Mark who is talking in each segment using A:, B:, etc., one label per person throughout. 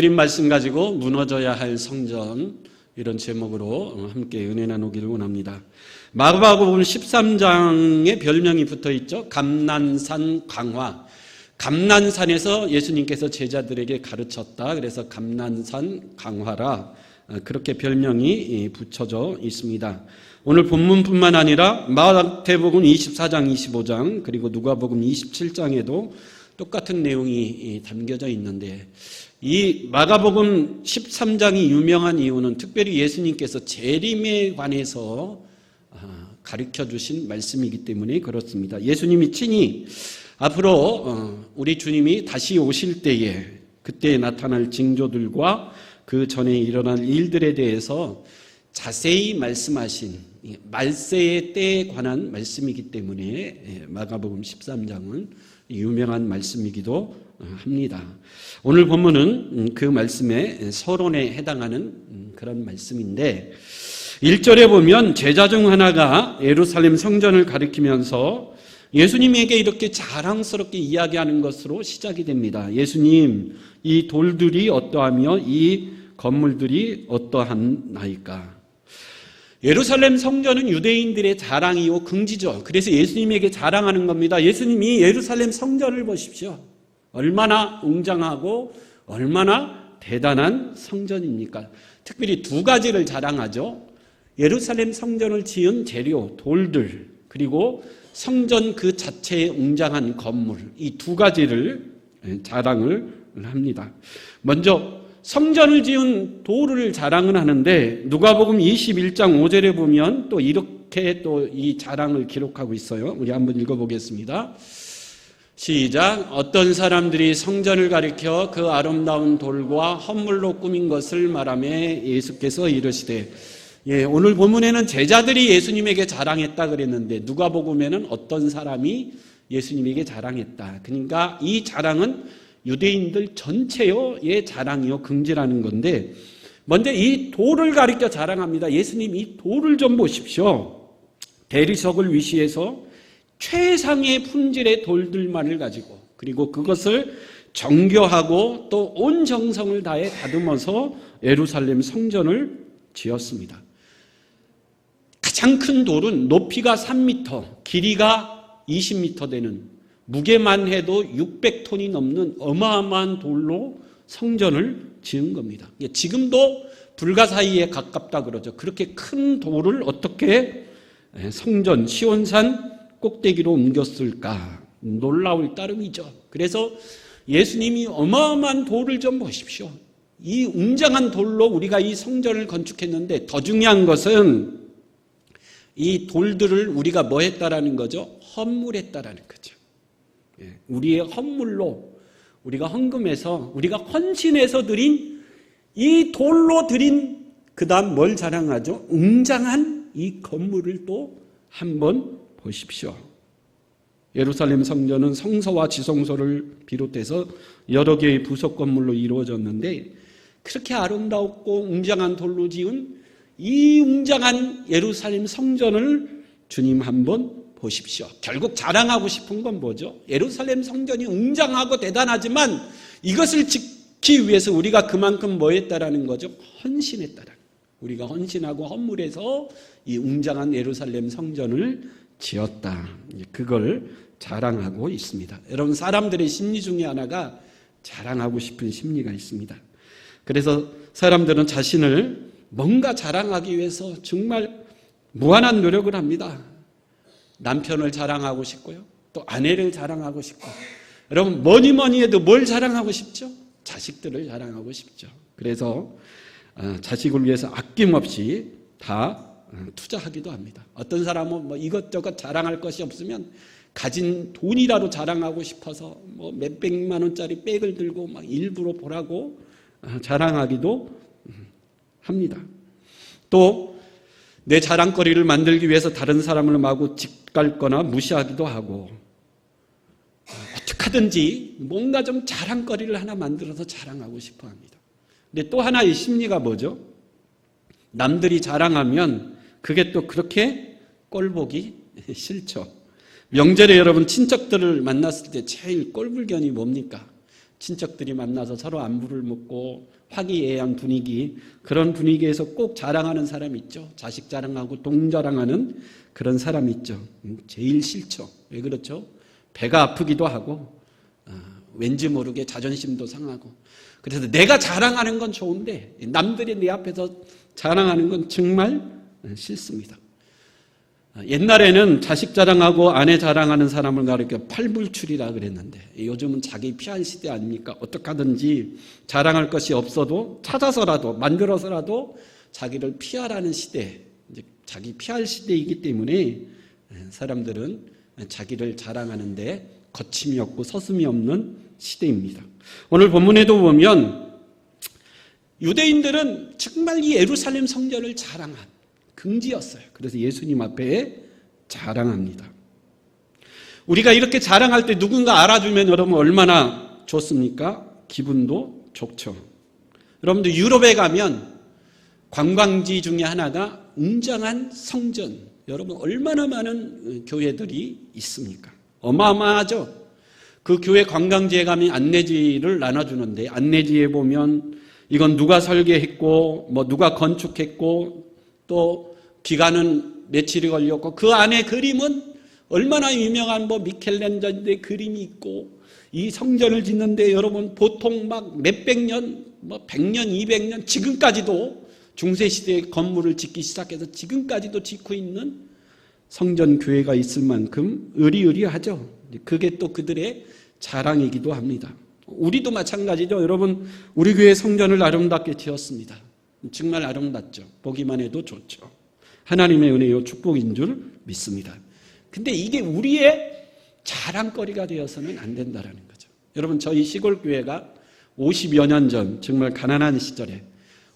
A: 드린 말씀 가지고 무너져야 할 성전, 이런 제목으로 함께 은혜 나누기를 원합니다. 마가복음 13장에 별명이 붙어 있죠. 감난산 강화. 감난산에서 예수님께서 제자들에게 가르쳤다. 그래서 감난산 강화라, 그렇게 별명이 붙여져 있습니다. 오늘 본문뿐만 아니라 마태복음 24장, 25장, 그리고 누가복음 27장에도 똑같은 내용이 담겨져 있는데, 이 마가복음 13장이 유명한 이유는 특별히 예수님께서 재림에 관해서 가르쳐 주신 말씀이기 때문에 그렇습니다. 예수님이 친히 앞으로 우리 주님이 다시 오실 때에 그때 나타날 징조들과 그 전에 일어날 일들에 대해서 자세히 말씀하신 말세의 때에 관한 말씀이기 때문에 마가복음 13장은 유명한 말씀이기도 합니다. 오늘 본문은 그 말씀의 서론에 해당하는 그런 말씀인데, 1절에 보면 제자 중 하나가 예루살렘 성전을 가리키면서 예수님에게 이렇게 자랑스럽게 이야기하는 것으로 시작이 됩니다. 예수님, 이 돌들이 어떠하며 이 건물들이 어떠하나이까? 예루살렘 성전은 유대인들의 자랑이요 긍지죠. 그래서 예수님에게 자랑하는 겁니다. 예수님이 예루살렘 성전을 보십시오. 얼마나 웅장하고 얼마나 대단한 성전입니까? 특별히 두 가지를 자랑하죠. 예루살렘 성전을 지은 재료, 돌들, 그리고 성전 그 자체의 웅장한 건물, 이 두 가지를 자랑을 합니다. 먼저 성전을 지은 돌을 자랑을 하는데, 누가복음 21장 5절에 보면 또 이렇게 또 이 자랑을 기록하고 있어요. 우리 한번 읽어보겠습니다. 시작. 어떤 사람들이 성전을 가리켜 그 아름다운 돌과 헌물로 꾸민 것을 말하며 예수께서 이르시되, 오늘 본문에는 제자들이 예수님에게 자랑했다 그랬는데, 누가복음에는 어떤 사람이 예수님에게 자랑했다. 그러니까 이 자랑은 유대인들 전체의 자랑이요 긍지라는 건데, 먼저 이 돌을 가리켜 자랑합니다. 예수님, 이 돌을 좀 보십시오. 대리석을 위시해서 최상의 품질의 돌들만을 가지고, 그리고 그것을 정교하고 또 온 정성을 다해 다듬어서 예루살렘 성전을 지었습니다. 가장 큰 돌은 높이가 3m, 길이가 20m 되는, 무게만 해도 600톤이 넘는 어마어마한 돌로 성전을 지은 겁니다. 지금도 불가사의에 가깝다 그러죠. 그렇게 큰 돌을 어떻게 성전 시온산 꼭대기로 옮겼을까? 놀라울 따름이죠. 그래서 예수님이 어마어마한 돌을 좀 보십시오. 이 웅장한 돌로 우리가 이 성전을 건축했는데, 더 중요한 것은 이 돌들을 우리가 뭐 했다라는 거죠? 헌물했다라는 거죠. 우리의 헌물로, 우리가 헌금해서, 우리가 헌신해서 드린 이 돌로 드린, 그 다음 뭘 자랑하죠? 웅장한 이 건물을 또 한번 보십시오. 예루살렘 성전은 성소와 지성소를 비롯해서 여러 개의 부속 건물로 이루어졌는데, 그렇게 아름답고 웅장한 돌로 지은 이 웅장한 예루살렘 성전을 주님 한번 보십시오. 결국 자랑하고 싶은 건 뭐죠? 예루살렘 성전이 웅장하고 대단하지만 이것을 짓기 위해서 우리가 그만큼 뭐 했다라는 거죠? 헌신했다라는. 우리가 헌신하고 헌물해서 이 웅장한 예루살렘 성전을 지었다. 그걸 자랑하고 있습니다. 여러분, 사람들의 심리 중에 하나가 자랑하고 싶은 심리가 있습니다. 그래서 사람들은 자신을 뭔가 자랑하기 위해서 정말 무한한 노력을 합니다. 남편을 자랑하고 싶고요. 또 아내를 자랑하고 싶고. 여러분, 뭐니 해도 뭘 자랑하고 싶죠? 자식들을 자랑하고 싶죠. 그래서 자식을 위해서 아낌없이 다 투자하기도 합니다. 어떤 사람은 뭐 이것저것 자랑할 것이 없으면 가진 돈이라도 자랑하고 싶어서 뭐 몇백만 원짜리 백을 들고 막 일부러 보라고 자랑하기도 합니다. 또 내 자랑거리를 만들기 위해서 다른 사람을 마구 짓밟거나 무시하기도 하고, 어떻게 하든지 뭔가 좀 자랑거리를 하나 만들어서 자랑하고 싶어 합니다. 근데 또 하나의 심리가 뭐죠? 남들이 자랑하면 그게 또 그렇게 꼴보기 싫죠. 명절에 여러분 친척들을 만났을 때 제일 꼴불견이 뭡니까? 친척들이 만나서 서로 안부를 묻고 화기애애한 분위기, 그런 분위기에서 꼭 자랑하는 사람 있죠. 자식 자랑하고 동 자랑하는 그런 사람 있죠. 제일 싫죠. 왜 그렇죠? 배가 아프기도 하고 왠지 모르게 자존심도 상하고, 그래서 내가 자랑하는 건 좋은데 남들이 내 앞에서 자랑하는 건 정말 싫습니다. 옛날에는 자식 자랑하고 아내 자랑하는 사람을 가리켜 팔불출이라 그랬는데 요즘은 자기 피할 시대 아닙니까? 어떻게 하든지 자랑할 것이 없어도 찾아서라도 만들어서라도 자기를 피하라는 시대, 이제 자기 피할 시대이기 때문에 사람들은 자기를 자랑하는데 거침이 없고 서슴이 없는 시대입니다. 오늘 본문에도 보면 유대인들은 정말 이 예루살렘 성전을 자랑한 긍지였어요. 그래서 예수님 앞에 자랑합니다. 우리가 이렇게 자랑할 때 누군가 알아주면 여러분 얼마나 좋습니까? 기분도 좋죠. 여러분들 유럽에 가면 관광지 중에 하나가 웅장한 성전, 여러분 얼마나 많은 교회들이 있습니까? 어마어마하죠. 그 교회 관광지에 가면 안내지를 나눠주는데 안내지에 보면 이건 누가 설계했고 뭐 누가 건축했고 또 기간은 며칠이 걸렸고 그 안에 그림은 얼마나 유명한 뭐 미켈란젤로의 그림이 있고, 이 성전을 짓는데 여러분 보통 막 몇백 년, 뭐 100년, 200년 지금까지도 중세시대에 건물을 짓기 시작해서 지금까지도 짓고 있는 성전 교회가 있을 만큼 의리의리하죠. 그게 또 그들의 자랑이기도 합니다. 우리도 마찬가지죠. 여러분 우리 교회 성전을 아름답게 지었습니다. 정말 아름답죠. 보기만 해도 좋죠. 하나님의 은혜요 축복인 줄 믿습니다. 근데 이게 우리의 자랑거리가 되어서는 안 된다는 거죠. 여러분 저희 시골 교회가 50여 년 전, 정말 가난한 시절에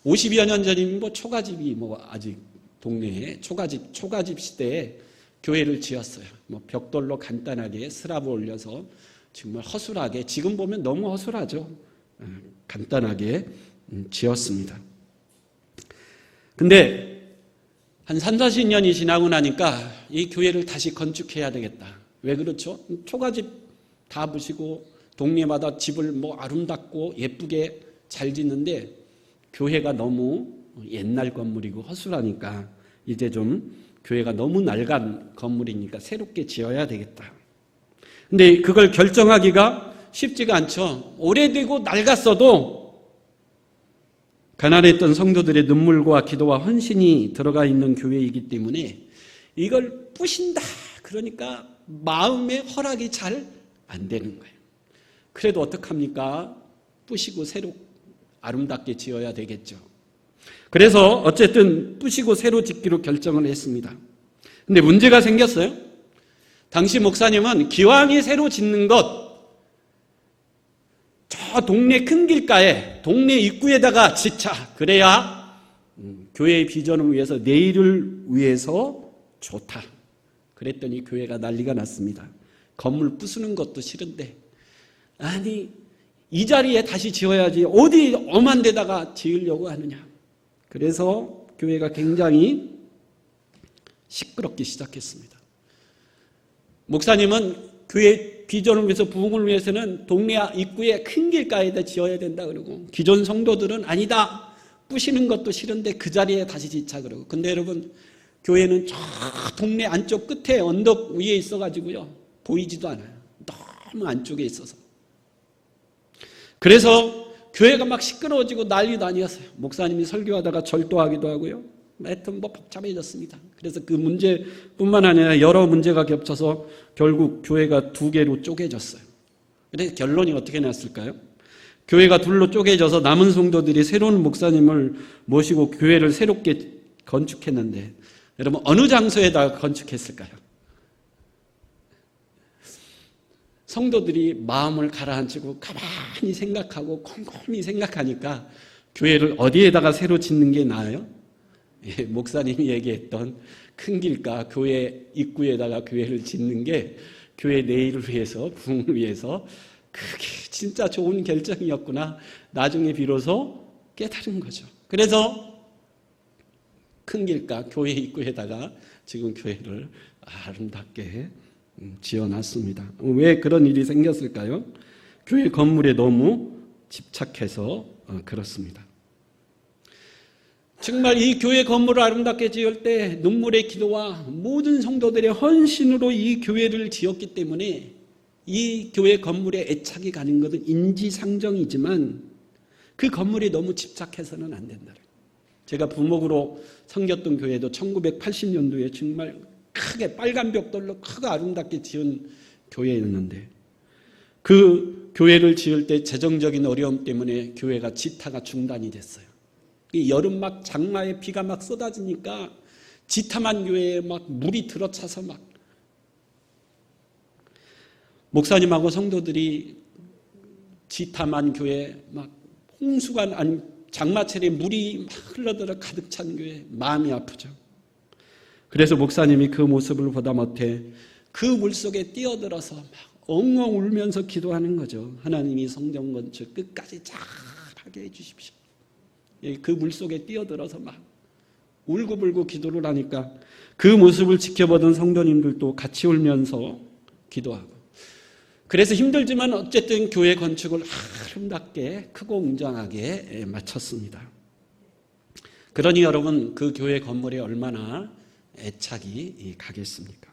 A: 50여 년 전이면 뭐 초가집이 뭐 아직 동네에 초가집 시대에 교회를 지었어요. 뭐 벽돌로 간단하게 슬라브 올려서 정말 허술하게, 지금 보면 너무 허술하죠. 간단하게 지었습니다. 근데 한 30-40년이 지나고 나니까 이 교회를 다시 건축해야 되겠다. 왜 그렇죠? 초가집 다 부시고 동네마다 집을 뭐 아름답고 예쁘게 잘 짓는데 교회가 너무 옛날 건물이고 허술하니까 이제 좀 교회가 너무 낡은 건물이니까 새롭게 지어야 되겠다. 근데 그걸 결정하기가 쉽지가 않죠. 오래되고 낡았어도 가난했던 성도들의 눈물과 기도와 헌신이 들어가 있는 교회이기 때문에 이걸 부신다. 그러니까 마음의 허락이 잘 안 되는 거예요. 그래도 어떡합니까? 부시고 새로 아름답게 지어야 되겠죠. 그래서 어쨌든 부시고 새로 짓기로 결정을 했습니다. 근데 문제가 생겼어요. 당시 목사님은 기왕이 새로 짓는 것, 저 동네 큰 길가에 동네 입구에다가 짓자. 그래야 교회의 비전을 위해서 내일을 위해서 좋다. 그랬더니 교회가 난리가 났습니다. 건물 부수는 것도 싫은데 아니 이 자리에 다시 지어야지 어디 엄한 데다가 지으려고 하느냐. 그래서 교회가 굉장히 시끄럽기 시작했습니다. 목사님은 교회 비전을 위해서 부흥을 위해서는 동네 입구에 큰 길가에다 지어야 된다 그러고, 기존 성도들은 아니다. 부시는 것도 싫은데 그 자리에 다시 짓자 그러고. 근데 여러분 교회는 저 동네 안쪽 끝에 언덕 위에 있어가지고요 보이지도 않아요. 너무 안쪽에 있어서. 그래서 교회가 막 시끄러워지고 난리도 아니었어요. 목사님이 설교하다가 절도하기도 하고요. 하여튼 뭐 복잡해졌습니다. 그래서 그 문제뿐만 아니라 여러 문제가 겹쳐서 결국 교회가 두 개로 쪼개졌어요. 그래서 결론이 어떻게 났을까요? 교회가 둘로 쪼개져서 남은 성도들이 새로운 목사님을 모시고 교회를 새롭게 건축했는데 여러분 어느 장소에다가 건축했을까요? 성도들이 마음을 가라앉히고 가만히 생각하고 곰곰이 생각하니까 교회를 어디에다가 새로 짓는 게 나아요? 예, 목사님이 얘기했던 큰 길가 교회 입구에다가 교회를 짓는 게 교회 내일을 위해서, 부흥을 위해서 그게 진짜 좋은 결정이었구나. 나중에 비로소 깨달은 거죠. 그래서 큰 길가 교회 입구에다가 지금 교회를 아름답게 지어놨습니다. 왜 그런 일이 생겼을까요? 교회 건물에 너무 집착해서 그렇습니다. 정말 이 교회 건물을 아름답게 지을 때 눈물의 기도와 모든 성도들의 헌신으로 이 교회를 지었기 때문에 이 교회 건물에 애착이 가는 것은 인지상정이지만 그 건물에 너무 집착해서는 안 된다. 제가 부목으로 섬겼던 교회도 1980년도에 정말 크게 빨간 벽돌로 크고 아름답게 지은 교회였는데 그 교회를 지을 때 재정적인 어려움 때문에 교회가 지타가 중단이 됐어요. 여름 막 장마에 비가 막 쏟아지니까 지타만 교회에 막 물이 들어차서 막 목사님하고 성도들이 지타만 교회 막 홍수가 장마철에 물이 막 흘러들어 가득 찬 교회 마음이 아프죠. 그래서 목사님이 그 모습을 보다 못해 그 물속에 뛰어들어서 막 엉엉 울면서 기도하는 거죠. 하나님이 성전 건축 끝까지 잘하게 해주십시오. 그 물속에 뛰어들어서 막 울고불고 기도를 하니까 그 모습을 지켜보던 성도님들도 같이 울면서 기도하고 그래서 힘들지만 어쨌든 교회 건축을 아름답게 크고 웅장하게 마쳤습니다. 그러니 여러분 그 교회 건물에 얼마나 애착이 가겠습니까?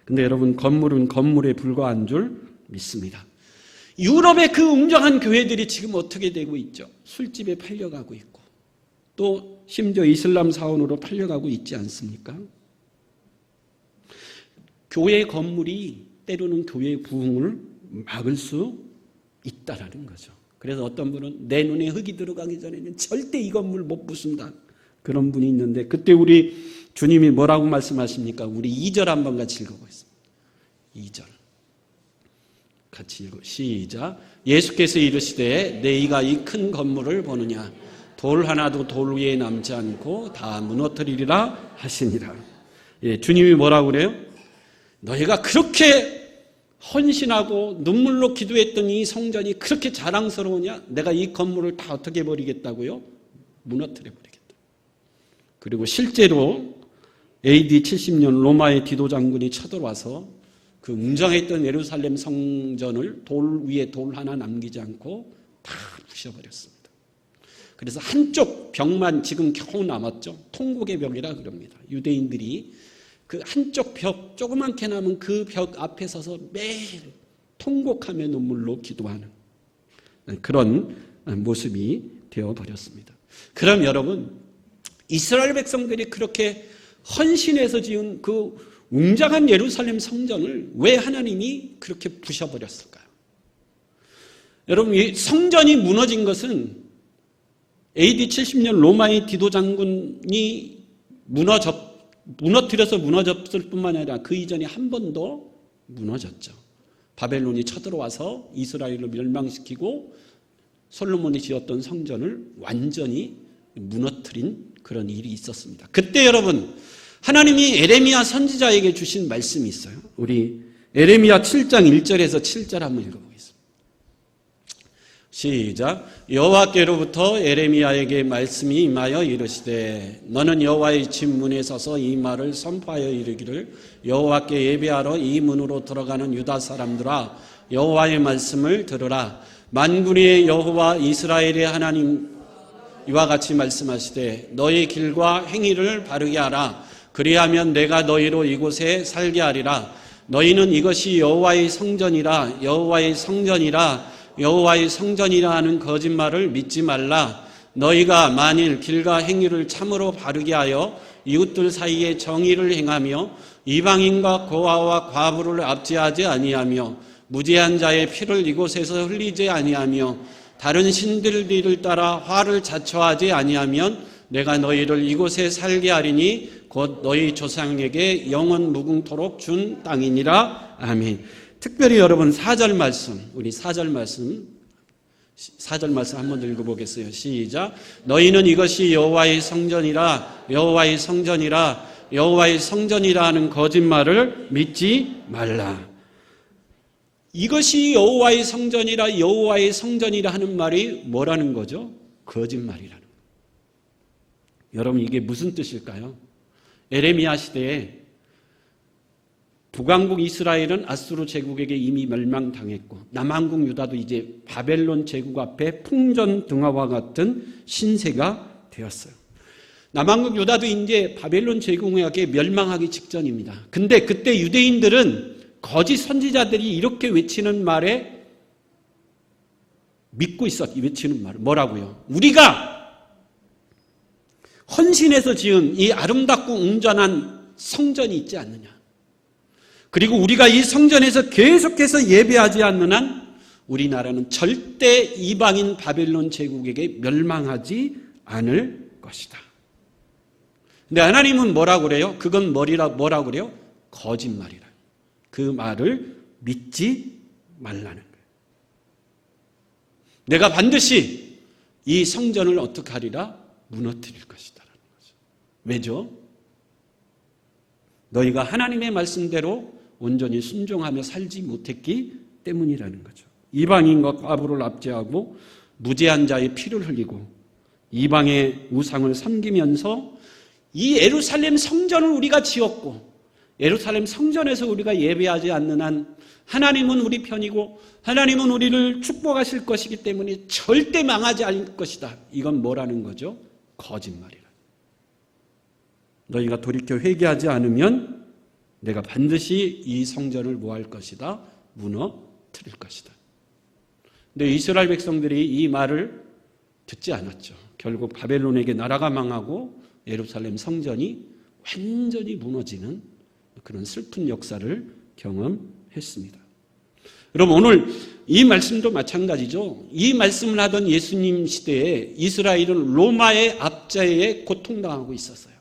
A: 근데 여러분 건물은 건물에 불과한 줄 믿습니다. 유럽의 그 웅장한 교회들이 지금 어떻게 되고 있죠? 술집에 팔려가고 있고 또 심지어 이슬람 사원으로 팔려가고 있지 않습니까? 교회 건물이 때로는 교회의 부흥을 막을 수 있다라는 거죠. 그래서 어떤 분은 내 눈에 흙이 들어가기 전에는 절대 이 건물 못 부순다. 그런 분이 있는데 그때 우리 주님이 뭐라고 말씀하십니까? 우리 2절 한번 같이 읽어보겠습니다. 2절 같이 읽어 시작. 예수께서 이르시되 너희가 이 큰 건물을 보느냐 돌 하나도 돌 위에 남지 않고 다 무너뜨리리라 하시니라. 예, 주님이 뭐라고 그래요? 너희가 그렇게 헌신하고 눈물로 기도했던 이 성전이 그렇게 자랑스러우냐? 내가 이 건물을 다 어떻게 버리겠다고요? 무너뜨려 버리겠다. 그리고 실제로 AD 70년 로마의 디도 장군이 쳐들어와서 그 웅장했던 예루살렘 성전을 돌 위에 돌 하나 남기지 않고 다 부셔버렸습니다. 그래서 한쪽 벽만 지금 겨우 남았죠. 통곡의 벽이라 그럽니다. 유대인들이 그 한쪽 벽 조그맣게 남은 그 벽 앞에 서서 매일 통곡하며 눈물로 기도하는 그런 모습이 되어버렸습니다. 그럼 여러분 이스라엘 백성들이 그렇게 헌신해서 지은 그 웅장한 예루살렘 성전을 왜 하나님이 그렇게 부셔버렸을까요? 여러분 이 성전이 무너진 것은 AD 70년 로마의 디도 장군이 무너뜨려서 무너졌을 뿐만 아니라 그 이전에 한 번 더 무너졌죠. 바벨론이 쳐들어와서 이스라엘을 멸망시키고 솔로몬이 지었던 성전을 완전히 무너뜨린 그런 일이 있었습니다. 그때 여러분 하나님이 에레미야 선지자에게 주신 말씀이 있어요. 우리 에레미야 7장 1절에서 7절 한번 읽어보겠습니다. 시작. 여호와께로부터 에레미야에게 말씀이 임하여 이르시되 너는 여호와의 집 문에 서서 이 말을 선포하여 이르기를 여호와께 예배하러 이 문으로 들어가는 유다 사람들아 여호와의 말씀을 들으라. 만군의 여호와 이스라엘의 하나님 이와 같이 말씀하시되 너희 길과 행위를 바르게 하라. 그리하면 내가 너희로 이곳에 살게 하리라. 너희는 이것이 여호와의 성전이라 여호와의 성전이라 여호와의 성전이라 하는 거짓말을 믿지 말라. 너희가 만일 길과 행위를 참으로 바르게 하여 이웃들 사이에 정의를 행하며 이방인과 고아와 과부를 압제하지 아니하며 무죄한 자의 피를 이곳에서 흘리지 아니하며 다른 신들을 따라 화를 자초하지 아니하면 내가 너희를 이곳에 살게 하리니 곧 너희 조상에게 영원 무궁토록 준 땅이니라. 아멘. 특별히 여러분 4절 말씀, 우리 4절 말씀 한번 더 읽어보겠어요. 시작. 너희는 이것이 여호와의 성전이라 여호와의 성전이라 여호와의 성전이라 하는 거짓말을 믿지 말라. 이것이 여호와의 성전이라 여호와의 성전이라 하는 말이 뭐라는 거죠? 거짓말이라는 거예요. 여러분 이게 무슨 뜻일까요? 에레미야 시대에 북왕국 이스라엘은 아수르 제국에게 이미 멸망당했고 남한국 유다도 이제 바벨론 제국 앞에 풍전등화와 같은 신세가 되었어요. 남한국 유다도 이제 바벨론 제국에게 멸망하기 직전입니다. 근데 그때 유대인들은 거짓 선지자들이 이렇게 외치는 말에 믿고 외치는 말 뭐라고요? 우리가 헌신해서 지은 이 아름답고 웅장한 성전이 있지 않느냐. 그리고 우리가 이 성전에서 계속해서 예배하지 않는 한 우리나라는 절대 이방인 바벨론 제국에게 멸망하지 않을 것이다. 근데 하나님은 뭐라고 그래요? 그건 뭐라고 그래요? 거짓말이라. 그 말을 믿지 말라는 거예요. 내가 반드시 이 성전을 어떻게 하리라? 무너뜨릴 것이다라는 거죠. 왜죠? 너희가 하나님의 말씀대로 온전히 순종하며 살지 못했기 때문이라는 거죠. 이방인과 과부를 압제하고 무죄한 자의 피를 흘리고 이방의 우상을 섬기면서 이 예루살렘 성전을 우리가 지었고 예루살렘 성전에서 우리가 예배하지 않는 한 하나님은 우리 편이고 하나님은 우리를 축복하실 것이기 때문에 절대 망하지 않을 것이다. 이건 뭐라는 거죠? 거짓말이라. 너희가 돌이켜 회개하지 않으면 내가 반드시 이 성전을 뭐할 것이다? 무너뜨릴 것이다. 근데 이스라엘 백성들이 이 말을 듣지 않았죠. 결국 바벨론에게 나라가 망하고 예루살렘 성전이 완전히 무너지는 그런 슬픈 역사를 경험했습니다. 여러분 오늘 이 말씀도 마찬가지죠. 이 말씀을 하던 예수님 시대에 이스라엘은 로마의 압제에 고통당하고 있었어요.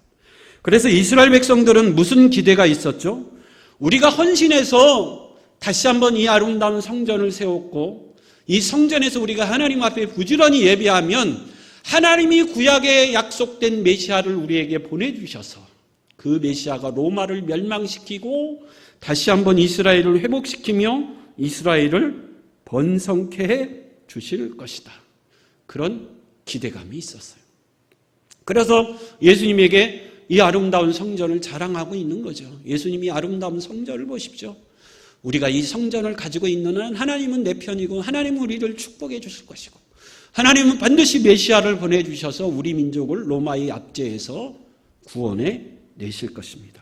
A: 그래서 이스라엘 백성들은 무슨 기대가 있었죠? 우리가 헌신해서 다시 한번 이 아름다운 성전을 세웠고 이 성전에서 우리가 하나님 앞에 부지런히 예배하면 하나님이 구약에 약속된 메시아를 우리에게 보내주셔서 그 메시아가 로마를 멸망시키고 다시 한번 이스라엘을 회복시키며 이스라엘을 번성케 해 주실 것이다. 그런 기대감이 있었어요. 그래서 예수님에게 이 아름다운 성전을 자랑하고 있는 거죠. 예수님이 아름다운 성전을 보십시오. 우리가 이 성전을 가지고 있는 한 하나님은 내 편이고 하나님은 우리를 축복해 주실 것이고 하나님은 반드시 메시아를 보내주셔서 우리 민족을 로마의 압제에서 구원해 내실 것입니다.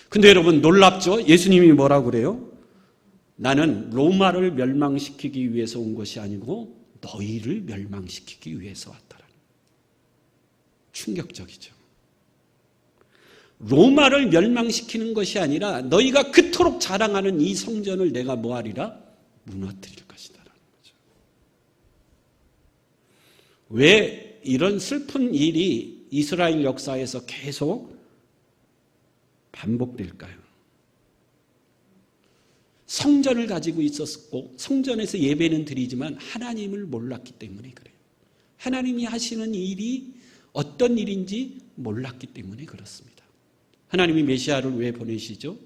A: 근데 여러분 놀랍죠? 예수님이 뭐라고 그래요? 나는 로마를 멸망시키기 위해서 온 것이 아니고 너희를 멸망시키기 위해서 왔다라는 충격적이죠. 로마를 멸망시키는 것이 아니라 너희가 그토록 자랑하는 이 성전을 내가 뭐하리라? 무너뜨릴 것이다라는 거죠. 왜 이런 슬픈 일이 이스라엘 역사에서 계속 반복될까요? 성전을 가지고 있었고 성전에서 예배는 드리지만 하나님을 몰랐기 때문에 그래요. 하나님이 하시는 일이 어떤 일인지 몰랐기 때문에 그렇습니다. 하나님이 메시아를 왜 보내시죠?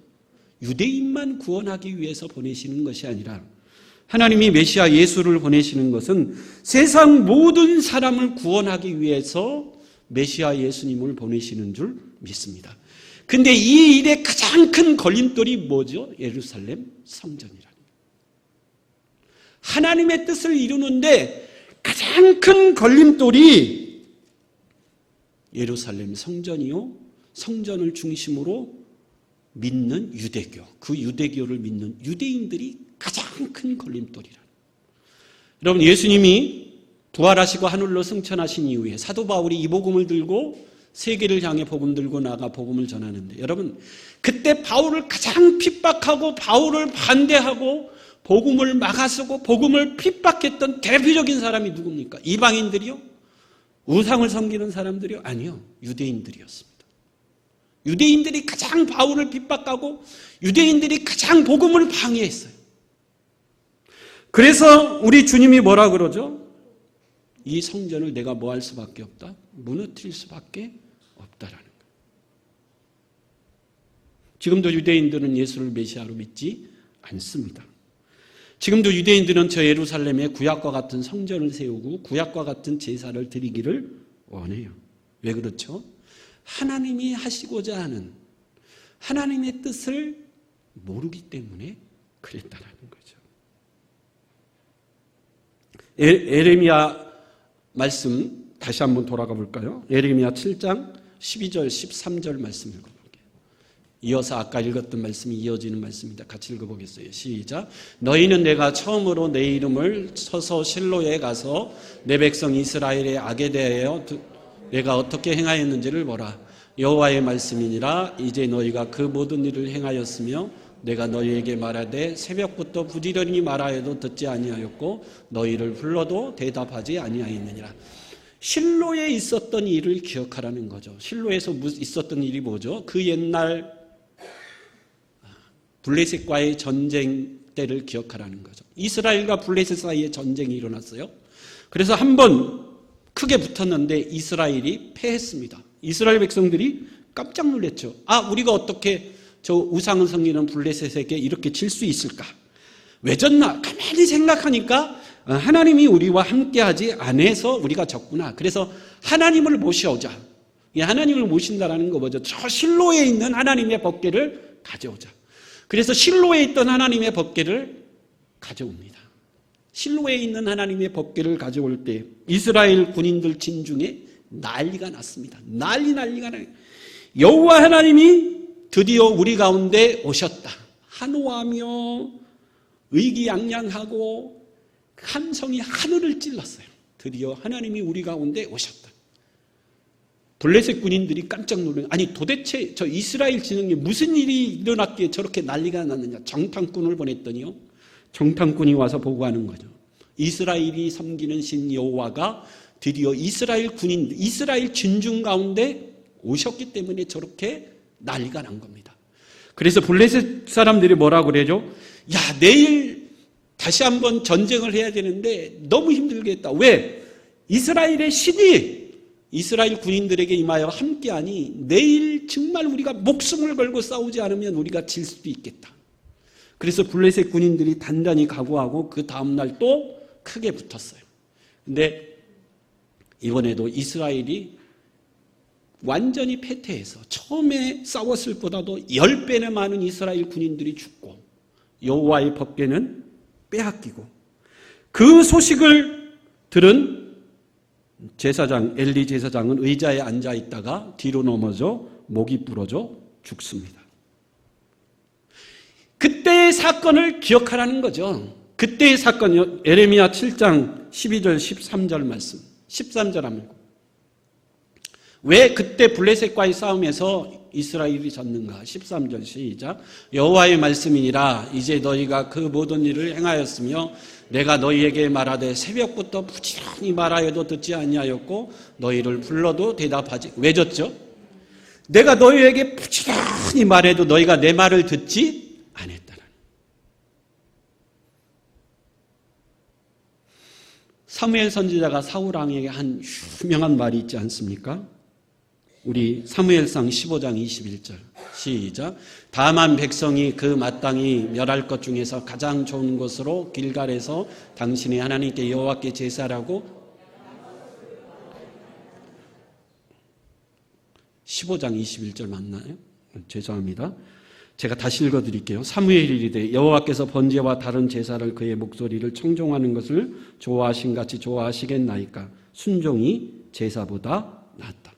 A: 유대인만 구원하기 위해서 보내시는 것이 아니라 하나님이 메시아 예수를 보내시는 것은 세상 모든 사람을 구원하기 위해서 메시아 예수님을 보내시는 줄 믿습니다. 근데 이 일의 가장 큰 걸림돌이 뭐죠? 예루살렘 성전이라는 거예요. 하나님의 뜻을 이루는데 가장 큰 걸림돌이 예루살렘 성전이요. 성전을 중심으로 믿는 유대교, 그 유대교를 믿는 유대인들이 가장 큰 걸림돌이라는 거예요. 여러분 예수님이 부활하시고 하늘로 승천하신 이후에 사도 바울이 이 복음을 들고 세계를 향해 복음 들고 나가 복음을 전하는데 여러분 그때 바울을 가장 핍박하고 바울을 반대하고 복음을 막아서고 복음을 핍박했던 대표적인 사람이 누굽니까? 이방인들이요? 우상을 섬기는 사람들이요? 아니요. 유대인들이었습니다. 유대인들이 가장 바울을 핍박하고 유대인들이 가장 복음을 방해했어요. 그래서 우리 주님이 뭐라 그러죠? 이 성전을 내가 뭐 할 수밖에 없다? 무너뜨릴 수밖에 없다라는 거예요. 지금도 유대인들은 예수를 메시아로 믿지 않습니다. 지금도 유대인들은 저 예루살렘에 구약과 같은 성전을 세우고 구약과 같은 제사를 드리기를 원해요. 왜 그렇죠? 하나님이 하시고자 하는 하나님의 뜻을 모르기 때문에 그랬다라는 거죠. 예레미야 말씀 다시 한번 돌아가 볼까요? 예레미야 7장 12절 13절 말씀 읽어볼게요. 이어서 아까 읽었던 말씀이 이어지는 말씀입니다. 같이 읽어보겠어요. 시작. 너희는 내가 처음으로 내 이름을 쳐서 실로에 가서 내 백성 이스라엘의 악에 대하여 내가 어떻게 행하였는지를 보라. 여호와의 말씀이니라. 이제 너희가 그 모든 일을 행하였으며 내가 너희에게 말하되 새벽부터 부지런히 말하여도 듣지 아니하였고 너희를 불러도 대답하지 아니하였느니라. 실로에 있었던 일을 기억하라는 거죠. 실로에서 있었던 일이 뭐죠? 그 옛날 블레셋과의 전쟁 때를 기억하라는 거죠. 이스라엘과 블레셋 사이에 전쟁이 일어났어요. 그래서 한번 크게 붙었는데 이스라엘이 패했습니다. 이스라엘 백성들이 깜짝 놀랐죠. 우리가 어떻게 저 우상을 섬기는 블레셋에게 이렇게 질 수 있을까? 왜 졌나? 가만히 생각하니까 하나님이 우리와 함께하지 않아서 우리가 졌구나. 그래서 하나님을 모셔오자. 이 하나님을 모신다라는 거 뭐죠? 저 실로에 있는 하나님의 법궤를 가져오자. 그래서 실로에 있던 하나님의 법궤를 가져옵니다. 실로에 있는 하나님의 법궤를 가져올 때 이스라엘 군인들 진중에 난리가 났습니다. 난리가 나요. 여호와 하나님이 드디어 우리 가운데 오셨다. 한호하며 의기양양하고 함성이 하늘을 찔렀어요. 드디어 하나님이 우리 가운데 오셨다. 블레셋 군인들이 깜짝 놀라요. 아니 도대체 저 이스라엘 진영에 무슨 일이 일어났기에 저렇게 난리가 났느냐. 정탐꾼을 보냈더니요. 정탐꾼이 와서 보고하는 거죠. 이스라엘이 섬기는 신 여호와가 드디어 이스라엘 군인, 이스라엘 진중 가운데 오셨기 때문에 저렇게 난리가 난 겁니다. 그래서 블레셋 사람들이 뭐라고 그러죠? 내일 다시 한번 전쟁을 해야 되는데 너무 힘들겠다. 왜? 이스라엘의 신이 이스라엘 군인들에게 임하여 함께하니 내일 정말 우리가 목숨을 걸고 싸우지 않으면 우리가 질 수도 있겠다. 그래서 블레셋 군인들이 단단히 각오하고 그 다음날 또 크게 붙었어요. 근데 이번에도 이스라엘이 완전히 패퇴해서 처음에 싸웠을 보다도 10배나 많은 이스라엘 군인들이 죽고 여호와의 법궤는 빼앗기고 그 소식을 들은 제사장 엘리 제사장은 의자에 앉아 있다가 뒤로 넘어져 목이 부러져 죽습니다. 그때의 사건을 기억하라는 거죠. 그때의 사건 예레미야 7장 12절 13절 말씀 13절 한번 왜 그때 블레셋과의 싸움에서 이스라엘이 졌는가? 13절 시작. 여호와의 말씀이니라. 이제 너희가 그 모든 일을 행하였으며 내가 너희에게 말하되 새벽부터 부지런히 말하여도 듣지 아니하였고 너희를 불러도 대답하지. 왜 졌죠? 내가 너희에게 부지런히 말해도 너희가 내 말을 듣지 않았다는. 사무엘 선지자가 사울 왕에게 한 유명한 말이 있지 않습니까? 우리 사무엘상 15장 21절 시작. 다만 백성이 그 마땅히 멸할 것 중에서 가장 좋은 것으로 길갈에서 당신이 하나님께 여호와께 제사라고 15장 21절 맞나요? 죄송합니다. 제가 다시 읽어드릴게요. 사무엘이 이르되 여호와께서 번제와 다른 제사를 그의 목소리를 청종하는 것을 좋아하신 같이 좋아하시겠나이까? 순종이 제사보다 낫다.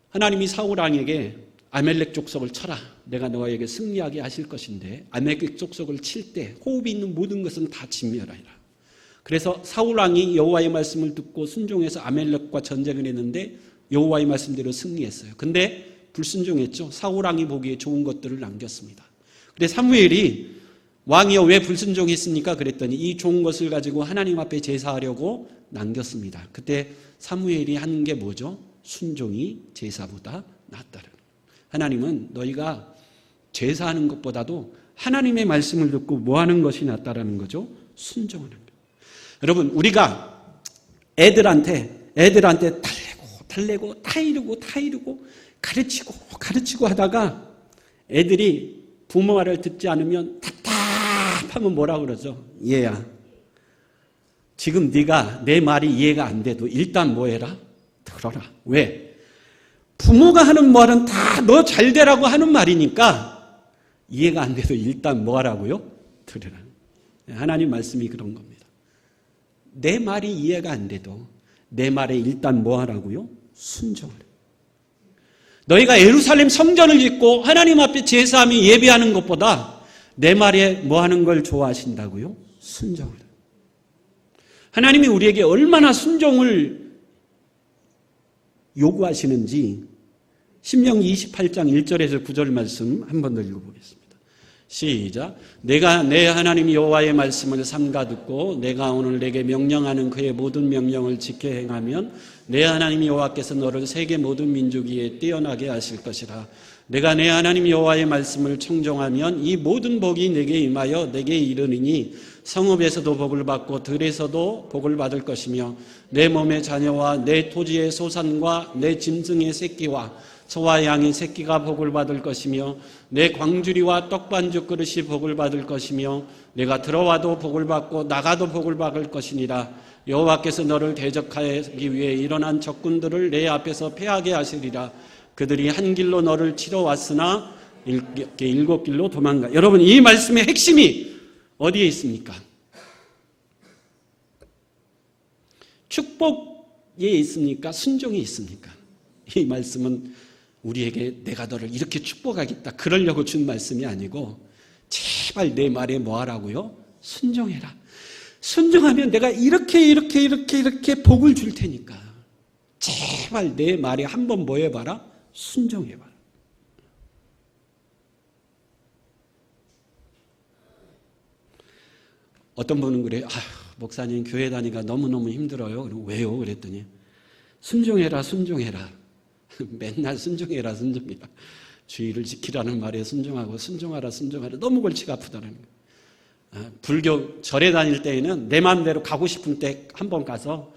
A: 하나님이 사울 왕에게 아멜렉 족속을 쳐라. 내가 너에게 승리하게 하실 것인데 아멜렉 족속을 칠 때 호흡이 있는 모든 것은 다 진멸하리라. 그래서 사울 왕이 여호와의 말씀을 듣고 순종해서 아멜렉과 전쟁을 했는데 여호와의 말씀대로 승리했어요. 근데 불순종했죠. 사울 왕이 보기에 좋은 것들을 남겼습니다. 그런데 사무엘이 왕이여 왜 불순종했습니까? 그랬더니 이 좋은 것을 가지고 하나님 앞에 제사하려고 남겼습니다. 그때 사무엘이 하는 게 뭐죠? 순종이 제사보다 낫다는. 하나님은 너희가 제사하는 것보다도 하나님의 말씀을 듣고 뭐 하는 것이 낫다라는 거죠? 순종하는 것. 여러분 우리가 애들한테 달래고 타이르고 가르치고 하다가 애들이 부모 말을 듣지 않으면 답답하면 뭐라 그러죠? 얘야 지금 네가 내 말이 이해가 안 돼도 일단 뭐 해라? 들어라. 왜? 부모가 하는 말은 다 너 잘 되라고 하는 말이니까 이해가 안 돼도 일단 뭐 하라고요? 들으라. 하나님 말씀이 그런 겁니다. 내 말이 이해가 안 돼도 내 말에 일단 뭐 하라고요? 순종하라. 너희가 예루살렘 성전을 짓고 하나님 앞에 제사하며 예배하는 것보다 내 말에 뭐 하는 걸 좋아하신다고요? 순종하라. 하나님이 우리에게 얼마나 순종을 요구하시는지 신명기 28장 1절에서 9절 말씀 한 번 더 읽어보겠습니다. 시작. 내가 내 하나님 여호와의 말씀을 삼가 듣고 내가 오늘 내게 명령하는 그의 모든 명령을 지켜 행하면 내 하나님 여호와께서 너를 세계 모든 민족 위에 뛰어나게 하실 것이라. 내가 내 하나님 여호와의 말씀을 청종하면 이 모든 복이 내게 임하여 내게 이르느니 성읍에서도 복을 받고 들에서도 복을 받을 것이며 내 몸의 자녀와 내 토지의 소산과 내 짐승의 새끼와 소와 양의 새끼가 복을 받을 것이며 내 광주리와 떡반죽 그릇이 복을 받을 것이며 내가 들어와도 복을 받고 나가도 복을 받을 것이니라. 여호와께서 너를 대적하기 위해 일어난 적군들을 내 앞에서 패하게 하시리라. 그들이 한 길로 너를 치러 왔으나 일곱 길로 도망가. 여러분, 이 말씀의 핵심이 어디에 있습니까? 축복에 있습니까? 순종에 있습니까? 이 말씀은 우리에게 내가 너를 이렇게 축복하겠다 그러려고 준 말씀이 아니고 제발 내 말에 뭐 하라고요? 순종해라. 순종하면 내가 이렇게 복을 줄 테니까 제발 내 말에 한번 뭐 해봐라? 순종해봐라. 어떤 분은 그래요. 목사님 교회 다니기가 너무너무 힘들어요. 그럼 왜요? 그랬더니 순종해라. 맨날 순종해라. 주의를 지키라는 말에 순종하고 순종하라. 너무 골치가 아프다는 거예요. 불교 절에 다닐 때에는 내 마음대로 가고 싶은 때 한번 가서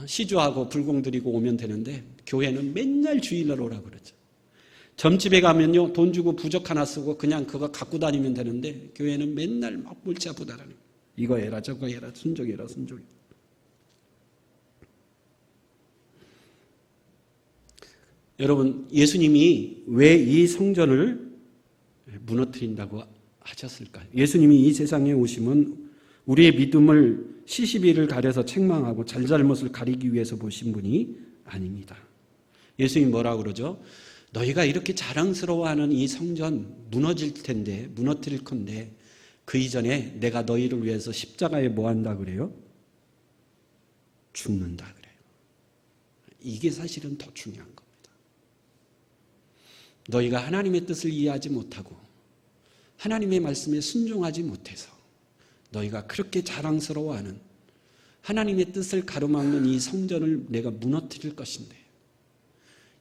A: 시주하고 불공 드리고 오면 되는데 교회는 맨날 주일날 오라고 그러죠. 점집에 가면요 돈 주고 부적 하나 쓰고 그냥 그거 갖고 다니면 되는데 교회는 맨날 막 골치 아프다는 거예요. 이거 해라 저거 해라 순종해라. 여러분, 예수님이 왜 이 성전을 무너뜨린다고 하셨을까요? 예수님이 이 세상에 오심은 우리의 믿음을 시시비를 가려서 책망하고 잘잘못을 가리기 위해서 보신 분이 아닙니다. 예수님이 뭐라고 그러죠? 너희가 이렇게 자랑스러워하는 이 성전 무너질 텐데, 무너뜨릴 건데 그 이전에 내가 너희를 위해서 십자가에 뭐 한다 그래요? 죽는다 그래요. 이게 사실은 더 중요한 겁니다. 너희가 하나님의 뜻을 이해하지 못하고 하나님의 말씀에 순종하지 못해서 너희가 그렇게 자랑스러워하는 하나님의 뜻을 가로막는 이 성전을 내가 무너뜨릴 것인데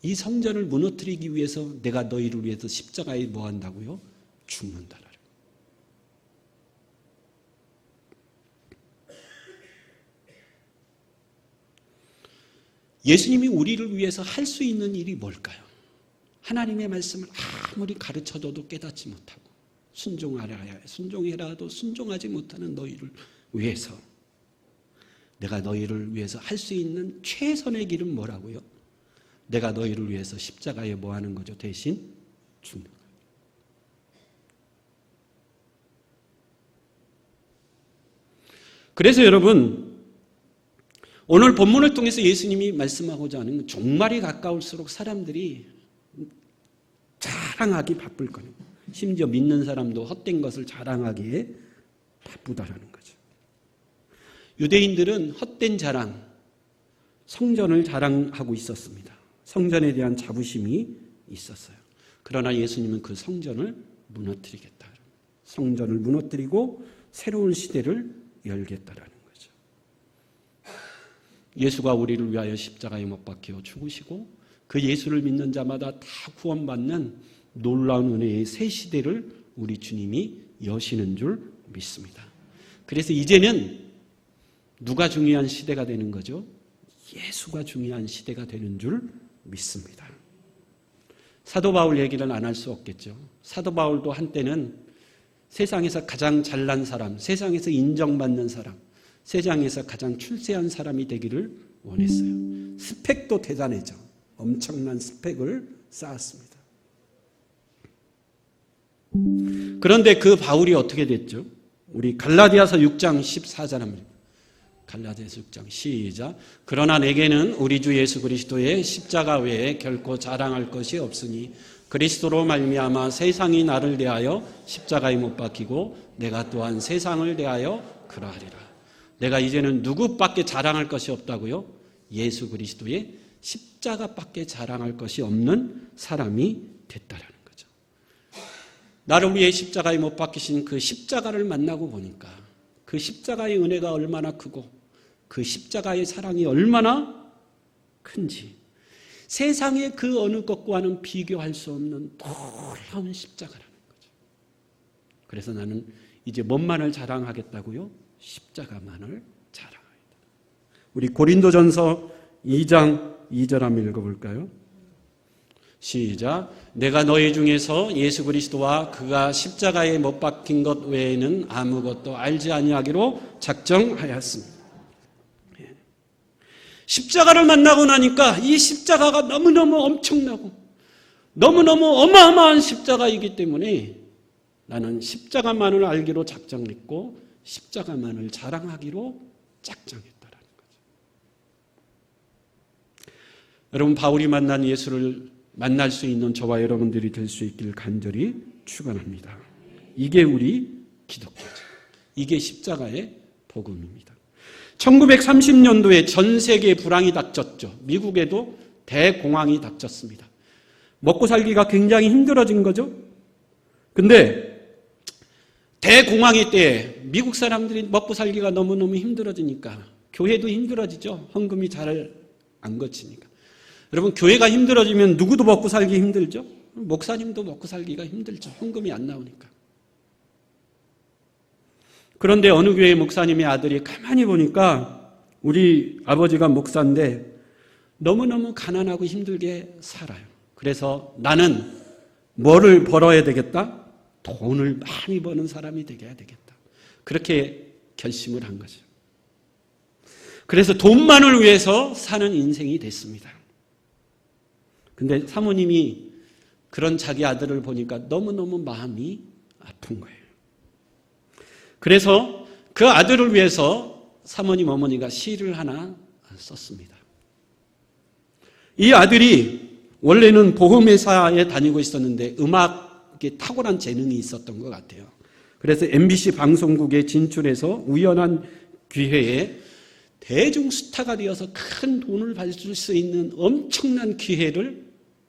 A: 이 성전을 무너뜨리기 위해서 내가 너희를 위해서 십자가에 뭐 한다고요? 죽는다. 예수님이 우리를 위해서 할 수 있는 일이 뭘까요? 하나님의 말씀을 아무리 가르쳐줘도 깨닫지 못하고 순종해라도 순종하지 못하는 너희를 위해서 내가 너희를 위해서 할 수 있는 최선의 길은 뭐라고요? 내가 너희를 위해서 십자가에 뭐 하는 거죠? 대신 죽는 거예요. 그래서 여러분, 오늘 본문을 통해서 예수님이 말씀하고자 하는 종말이 가까울수록 사람들이 자랑하기 바쁠 거예요. 심지어 믿는 사람도 헛된 것을 자랑하기에 바쁘다라는 거죠. 유대인들은 헛된 자랑, 성전을 자랑하고 있었습니다. 성전에 대한 자부심이 있었어요. 그러나 예수님은 그 성전을 무너뜨리겠다. 성전을 무너뜨리고 새로운 시대를 열겠다라는 거죠. 예수가 우리를 위하여 십자가에 못 박혀 죽으시고 그 예수를 믿는 자마다 다 구원받는 놀라운 은혜의 새 시대를 우리 주님이 여시는 줄 믿습니다. 그래서 이제는 누가 중요한 시대가 되는 거죠? 예수가 중요한 시대가 되는 줄 믿습니다. 사도 바울 얘기를 안 할 수 없겠죠. 사도 바울도 한때는 세상에서 가장 잘난 사람, 세상에서 인정받는 사람, 세상에서 가장 출세한 사람이 되기를 원했어요. 스펙도 대단해져. 엄청난 스펙을 쌓았습니다. 그런데 그 바울이 어떻게 됐죠? 우리 갈라디아서 6장 14절 합니다. 갈라디아서 6장 시작. 그러나 내게는 우리 주 예수 그리스도의 십자가 외에 결코 자랑할 것이 없으니 그리스도로 말미암아 세상이 나를 대하여 십자가에 못 박히고 내가 또한 세상을 대하여 그러하리라. 내가 이제는 누구밖에 자랑할 것이 없다고요? 예수 그리스도의 십자가밖에 자랑할 것이 없는 사람이 됐다라는 거죠. 나를 위해 십자가에 못 박히신 그 십자가를 만나고 보니까 그 십자가의 은혜가 얼마나 크고 그 십자가의 사랑이 얼마나 큰지 세상의 그 어느 것과는 비교할 수 없는 놀라운 십자가라는 거죠. 그래서 나는 이제 뭔만을 자랑하겠다고요? 십자가만을 자랑하겠다. 우리 고린도전서 2장 2절 한번 읽어볼까요? 시작. 내가 너희 중에서 예수 그리스도와 그가 십자가에 못 박힌 것 외에는 아무것도 알지 아니하기로 작정하였습니다. 십자가를 만나고 나니까 이 십자가가 너무너무 엄청나고 너무너무 어마어마한 십자가이기 때문에 나는 십자가만을 알기로 작정했고 십자가만을 자랑하기로 작정했다라는 거죠. 여러분, 바울이 만난 예수를 만날 수 있는 저와 여러분들이 될 수 있길 간절히 축원합니다. 이게 우리 기독교죠. 이게 십자가의 복음입니다. 1930년도에 전 세계에 불황이 닥쳤죠. 미국에도 대공황이 닥쳤습니다. 먹고 살기가 굉장히 힘들어진 거죠. 근데 대공황의 때에 미국 사람들이 먹고 살기가 너무너무 힘들어지니까 교회도 힘들어지죠. 헌금이 잘 안 거치니까. 여러분, 교회가 힘들어지면 누구도 먹고 살기 힘들죠. 목사님도 먹고 살기가 힘들죠. 헌금이 안 나오니까. 그런데 어느 교회 목사님의 아들이 가만히 보니까 우리 아버지가 목사인데 너무너무 가난하고 힘들게 살아요. 그래서 나는 뭐를 벌어야 되겠다? 돈을 많이 버는 사람이 되게 해야 되겠다. 그렇게 결심을 한 거죠. 그래서 돈만을 위해서 사는 인생이 됐습니다. 근데 사모님이 그런 자기 아들을 보니까 너무너무 마음이 아픈 거예요. 그래서 그 아들을 위해서 사모님 어머니가 시를 하나 썼습니다. 이 아들이 원래는 보험회사에 다니고 있었는데 음악에 탁월한 재능이 있었던 것 같아요. 그래서 MBC 방송국에 진출해서 우연한 기회에 대중 스타가 되어서 큰 돈을 받을 수 있는 엄청난 기회를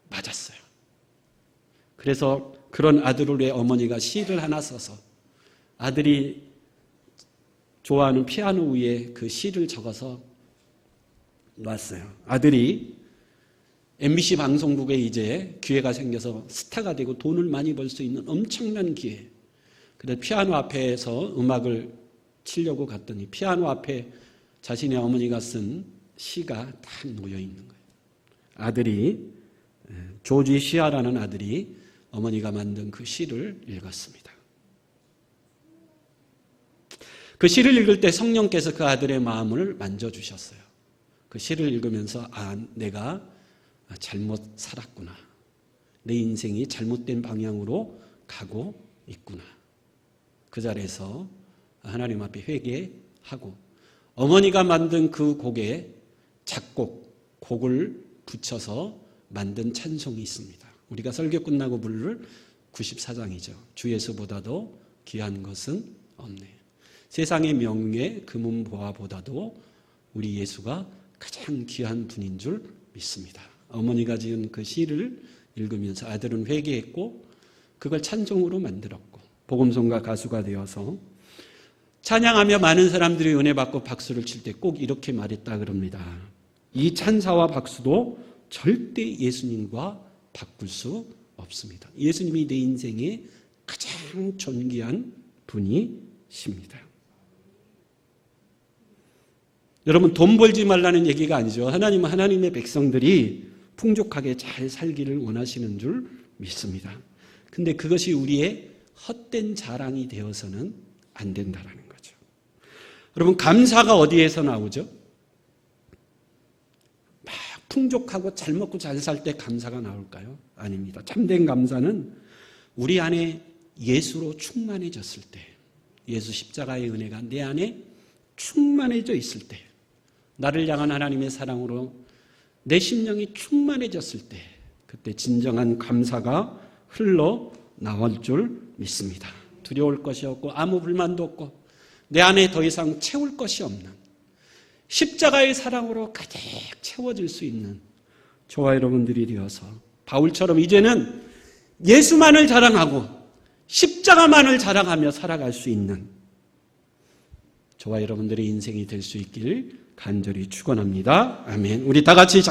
A: 맞았어요. 그래서 그런 아들을 위해 어머니가 시를 하나 써서 아들이 좋아하는 피아노 위에 그 시를 적어서 놨어요. 아들이 MBC 방송국에 이제 기회가 생겨서 스타가 되고 돈을 많이 벌 수 있는 엄청난 기회. 그래서 피아노 앞에서 음악을 치려고 갔더니 피아노 앞에 자신의 어머니가 쓴 시가 딱 놓여 있는 거예요. 아들이 조지 시아라는 아들이 어머니가 만든 그 시를 읽었습니다. 그 시를 읽을 때 성령께서 그 아들의 마음을 만져주셨어요. 그 시를 읽으면서 내가 잘못 살았구나. 내 인생이 잘못된 방향으로 가고 있구나. 그 자리에서 하나님 앞에 회개하고 어머니가 만든 그 곡에 곡을 붙여서 만든 찬송이 있습니다. 우리가 설교 끝나고 부를 94장이죠. 주 예수보다도 귀한 것은 없네. 세상의 명예, 금은 보화보다도 우리 예수가 가장 귀한 분인 줄 믿습니다. 어머니가 지은 그 시를 읽으면서 아들은 회개했고 그걸 찬송으로 만들었고 복음송가 가수가 되어서 찬양하며 많은 사람들이 은혜 받고 박수를 칠 때 꼭 이렇게 말했다 그럽니다. 이 찬사와 박수도 절대 예수님과 바꿀 수 없습니다. 예수님이 내 인생의 가장 존귀한 분이십니다. 여러분, 돈 벌지 말라는 얘기가 아니죠. 하나님은 하나님의 백성들이 풍족하게 잘 살기를 원하시는 줄 믿습니다. 근데 그것이 우리의 헛된 자랑이 되어서는 안 된다라는 거죠. 여러분, 감사가 어디에서 나오죠? 막 풍족하고 잘 먹고 잘 살 때 감사가 나올까요? 아닙니다. 참된 감사는 우리 안에 예수로 충만해졌을 때, 예수 십자가의 은혜가 내 안에 충만해져 있을 때, 나를 향한 하나님의 사랑으로 내 심령이 충만해졌을 때, 그때 진정한 감사가 흘러나올 줄 믿습니다. 두려울 것이 없고 아무 불만도 없고 내 안에 더 이상 채울 것이 없는 십자가의 사랑으로 가득 채워질 수 있는 저와 여러분들이 되어서 바울처럼 이제는 예수만을 자랑하고 십자가만을 자랑하며 살아갈 수 있는 저와 여러분들의 인생이 될 수 있길 간절히 축원합니다. 아멘. 우리 다 같이